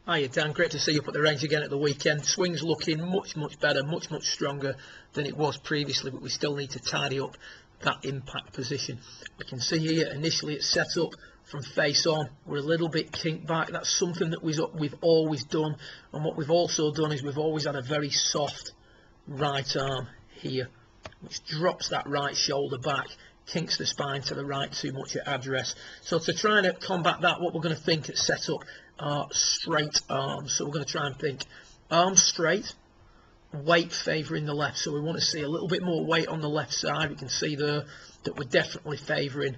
Hiya Dan, great to see you up at the range again at the weekend. Swing's looking much better, much stronger than it was previously, but we still need to tidy up that impact position. We can see here initially it's set up from face on. We're a little bit kinked back. That's something that we've always done, and what we've also done is we've always had a very soft right arm here, which drops that right shoulder back, kinks the spine to the right too much at address. So to try and combat that, what we're going to think at setup are straight arms. So we're going to try and think arms straight, weight favouring the left. So we want to see a little bit more weight on the left side. We can see there that we're definitely favouring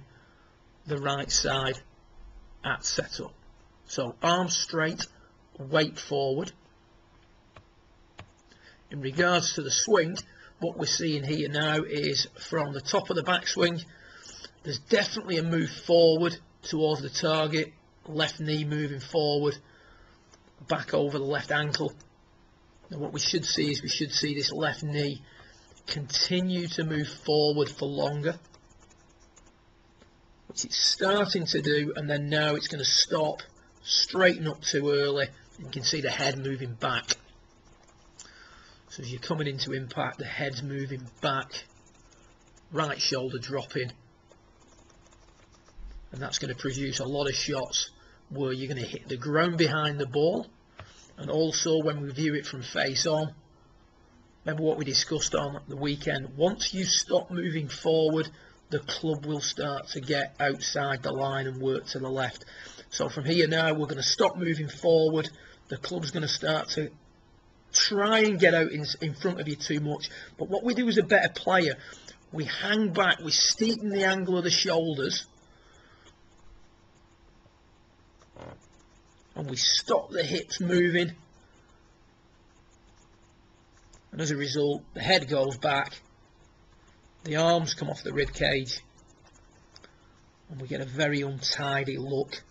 the right side at setup. So arms straight, weight forward. In regards to the swing, what we're seeing here now is from the top of the backswing, there's definitely a move forward towards the target, left knee moving forward, back over the left ankle. And what we should see is this left knee continue to move forward for longer, which it's starting to do, and then now it's going to stop, straighten up too early, and you can see the head moving back. So as you're coming into impact, the head's moving back, right shoulder dropping, and that's going to produce a lot of shots where you're going to hit the ground behind the ball. And also when we view it from face on, remember what we discussed on the weekend, once you stop moving forward, the club will start to get outside the line and work to the left. So from here now, we're going to stop moving forward, the club's going to start to try and get out in front of you too much. But what we do as a better player, we hang back, we steepen the angle of the shoulders, and we stop the hips moving, and as a result the head goes back, the arms come off the rib cage, and we get a very untidy look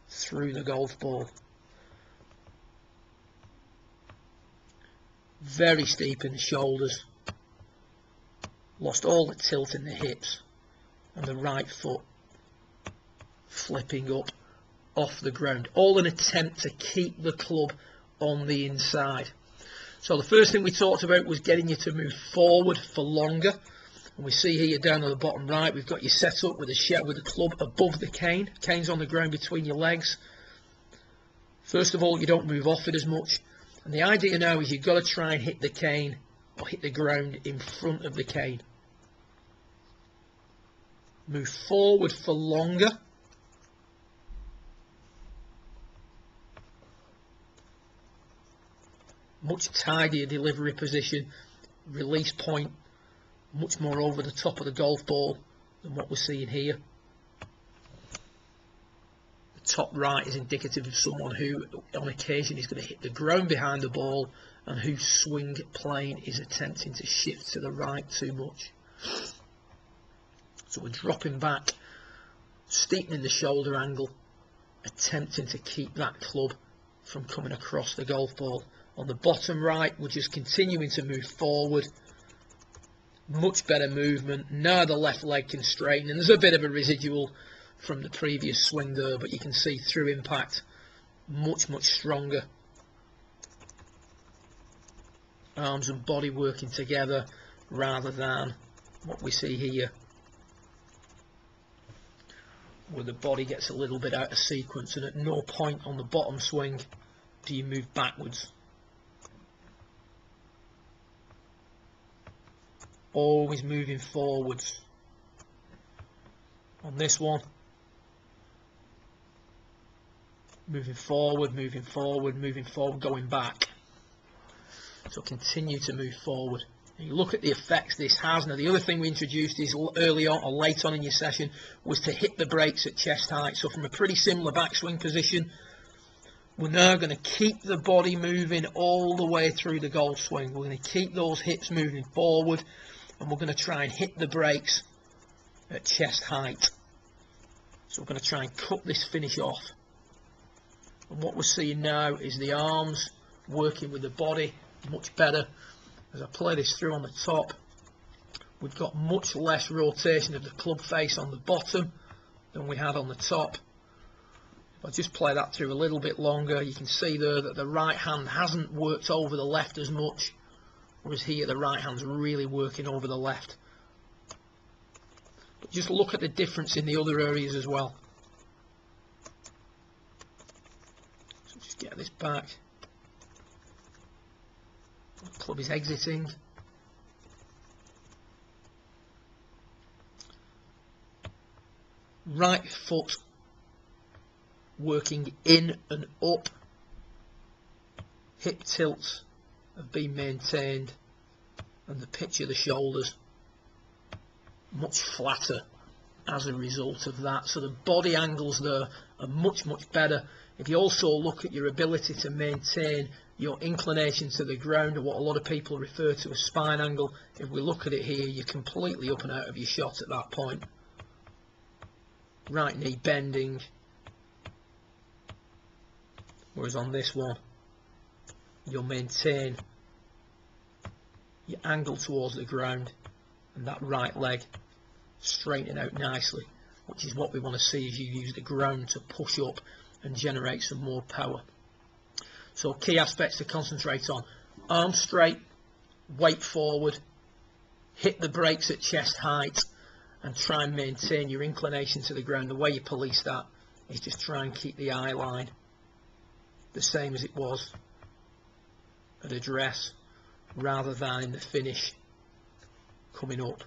through the golf ball. Very steep in the shoulders, lost all the tilt in the hips, and the right foot flipping up off the ground, all an attempt to keep the club on the inside. So the first thing we talked about was getting you to move forward for longer, and we see here down at the bottom right we've got you set up with the club above the cane. Cane's on the ground between your legs. First of all, you don't move off it as much, and the idea now is you've got to try and hit the cane or hit the ground in front of the cane. Move forward for longer. Much tidier delivery position, release point much more over the top of the golf ball than what we're seeing here. The top right is indicative of someone who on occasion is going to hit the ground behind the ball and whose swing plane is attempting to shift to the right too much. So we're dropping back, steepening the shoulder angle, attempting to keep that club from coming across the golf ball. On the bottom right, we're just continuing to move forward. Much better movement. Now the left leg can straighten, and there's a bit of a residual from the previous swing there, but you can see through impact, much stronger. Arms and body working together rather than what we see here, where the body gets a little bit out of sequence, and at no point on the bottom swing do you move backwards. Always moving forwards. On this one, moving forward, going back. So continue to move forward. And you look at the effects this has. Now the other thing we introduced is early on or late on in your session was to hit the brakes at chest height. So from a pretty similar backswing position, we're now going to keep the body moving all the way through the golf swing. We're going to keep those hips moving forward, and we're going to try and hit the brakes at chest height. So we're going to try and cut this finish off. And what we're seeing now is the arms working with the body much better. As I play this through on the top, we've got much less rotation of the club face on the bottom than we had on the top. If I just play that through a little bit longer, you can see there that the right hand hasn't worked over the left as much, whereas here the right hand's really working over the left. But just look at the difference in the other areas as well. So just get this back. The club is exiting. Right foot working in and up. Hip tilts have been maintained, and the pitch of the shoulders much flatter as a result of that. So the body angles there are much better. If you also look at your ability to maintain your inclination to the ground, or what a lot of people refer to as spine angle, if we look at it here, you're completely up and out of your shot at that point. Right knee bending, whereas on this one you'll maintain your angle towards the ground and that right leg straightening out nicely, which is what we want to see as you use the ground to push up and generate some more power. So key aspects to concentrate on: arm straight, weight forward, hit the brakes at chest height, and try and maintain your inclination to the ground. The way you police that is just try and keep the eye line the same as it was at address, rather than in the finish coming up,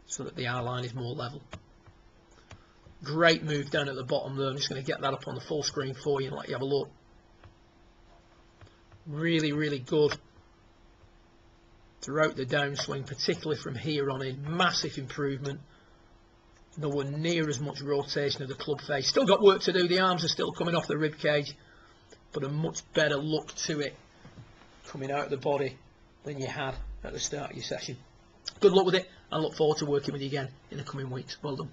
so that the eye line is more level. Great move down at the bottom there. I'm just going to get that up on the full screen for you and let you have a look. Really good throughout the downswing, particularly from here on in. Massive improvement. Nowhere near as much rotation of the club face. Still got work to do. The arms are still coming off the rib cage, but a much better look to it coming out of the body than you had at the start of your session. Good luck with it. I look forward to working with you again in the coming weeks. Well done.